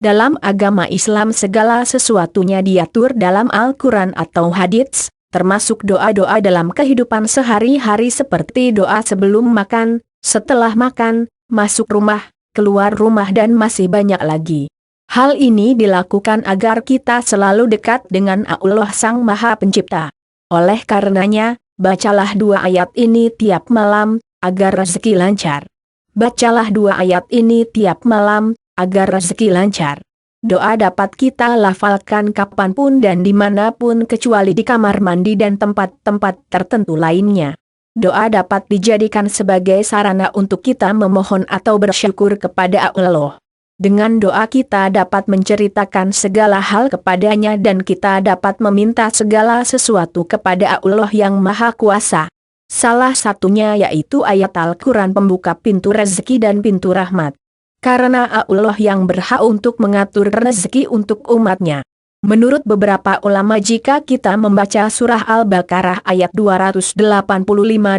Dalam agama Islam segala sesuatunya diatur dalam Al-Quran atau hadits, termasuk doa-doa dalam kehidupan sehari-hari seperti doa sebelum makan, setelah makan, masuk rumah, keluar rumah dan masih banyak lagi. Hal ini dilakukan agar kita selalu dekat dengan Allah Sang Maha Pencipta. Oleh karenanya, bacalah 2 ayat ini tiap malam, agar rezeki lancar. Bacalah 2 ayat ini tiap malam, agar rezeki lancar. Doa dapat kita lafalkan kapanpun dan dimanapun kecuali di kamar mandi dan tempat-tempat tertentu lainnya. Doa dapat dijadikan sebagai sarana untuk kita memohon atau bersyukur kepada Allah. Dengan doa kita dapat menceritakan segala hal kepadanya dan kita dapat meminta segala sesuatu kepada Allah yang Maha Kuasa. Salah satunya yaitu ayat Al-Quran pembuka pintu rezeki dan pintu rahmat. Karena Allah yang berhak untuk mengatur rezeki untuk umatnya. Menurut beberapa ulama jika kita membaca surah Al-Baqarah ayat 285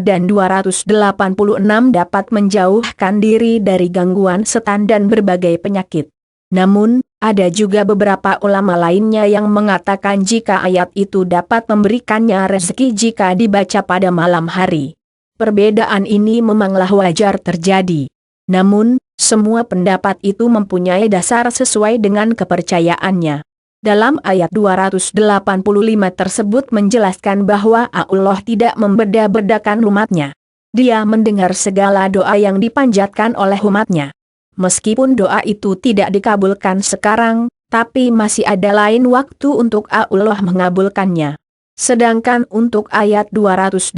dan 286 dapat menjauhkan diri dari gangguan setan dan berbagai penyakit. Namun, ada juga beberapa ulama lainnya yang mengatakan jika ayat itu dapat memberikannya rezeki jika dibaca pada malam hari. Perbedaan ini memanglah wajar terjadi. Namun, semua pendapat itu mempunyai dasar sesuai dengan kepercayaannya. Dalam ayat 285 tersebut menjelaskan bahwa Allah tidak membeda-bedakan umatnya. Dia mendengar segala doa yang dipanjatkan oleh umatnya. Meskipun doa itu tidak dikabulkan sekarang, tapi masih ada lain waktu untuk Allah mengabulkannya. Sedangkan untuk ayat 286,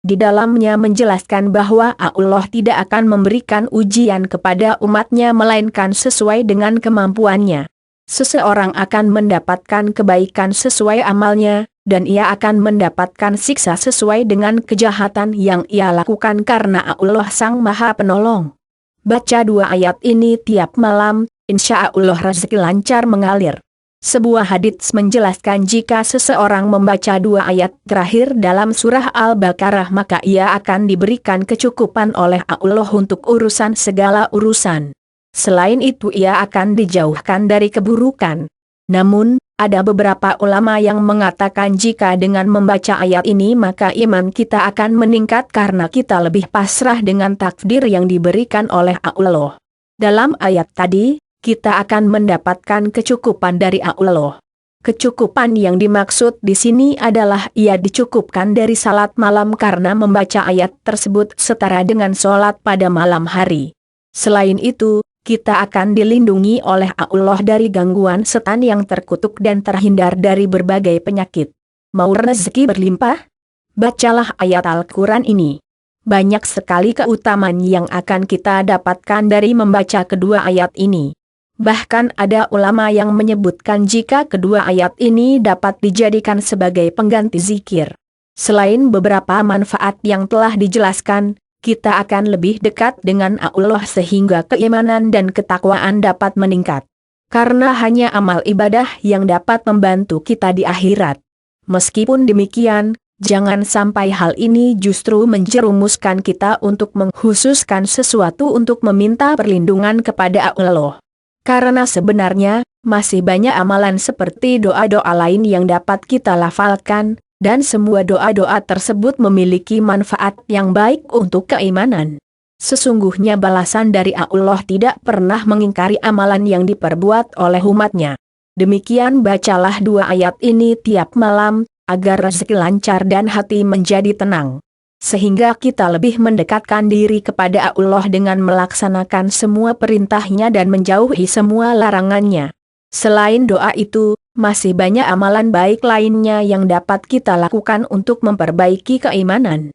di dalamnya menjelaskan bahwa Allah tidak akan memberikan ujian kepada umatnya melainkan sesuai dengan kemampuannya. Seseorang akan mendapatkan kebaikan sesuai amalnya, dan ia akan mendapatkan siksa sesuai dengan kejahatan yang ia lakukan karena Allah Sang Maha Penolong. Baca 2 ayat ini tiap malam, insya Allah rezeki lancar mengalir. Sebuah hadits menjelaskan jika seseorang membaca 2 ayat terakhir dalam surah Al-Baqarah maka ia akan diberikan kecukupan oleh Allah untuk urusan segala urusan. Selain itu ia akan dijauhkan dari keburukan. Namun, ada beberapa ulama yang mengatakan jika dengan membaca ayat ini maka iman kita akan meningkat karena kita lebih pasrah dengan takdir yang diberikan oleh Allah. Dalam ayat tadi, kita akan mendapatkan kecukupan dari Allah. Kecukupan yang dimaksud di sini adalah ia dicukupkan dari salat malam karena membaca ayat tersebut setara dengan sholat pada malam hari. Selain itu, kita akan dilindungi oleh Allah dari gangguan setan yang terkutuk dan terhindar dari berbagai penyakit. Mau rezeki berlimpah? Bacalah ayat Al-Quran ini. Banyak sekali keutamaan yang akan kita dapatkan dari membaca kedua ayat ini. Bahkan ada ulama yang menyebutkan jika kedua ayat ini dapat dijadikan sebagai pengganti zikir. Selain beberapa manfaat yang telah dijelaskan, kita akan lebih dekat dengan Allah sehingga keimanan dan ketakwaan dapat meningkat. Karena hanya amal ibadah yang dapat membantu kita di akhirat. Meskipun demikian, jangan sampai hal ini justru menjerumuskan kita untuk mengkhususkan sesuatu untuk meminta perlindungan kepada Allah. Karena sebenarnya, masih banyak amalan seperti doa-doa lain yang dapat kita lafalkan, dan semua doa-doa tersebut memiliki manfaat yang baik untuk keimanan. Sesungguhnya balasan dari Allah tidak pernah mengingkari amalan yang diperbuat oleh umatnya. Demikian bacalah 2 ayat ini tiap malam, agar rezeki lancar dan hati menjadi tenang. Sehingga kita lebih mendekatkan diri kepada Allah dengan melaksanakan semua perintahnya dan menjauhi semua larangannya. Selain doa itu, masih banyak amalan baik lainnya yang dapat kita lakukan untuk memperbaiki keimanan.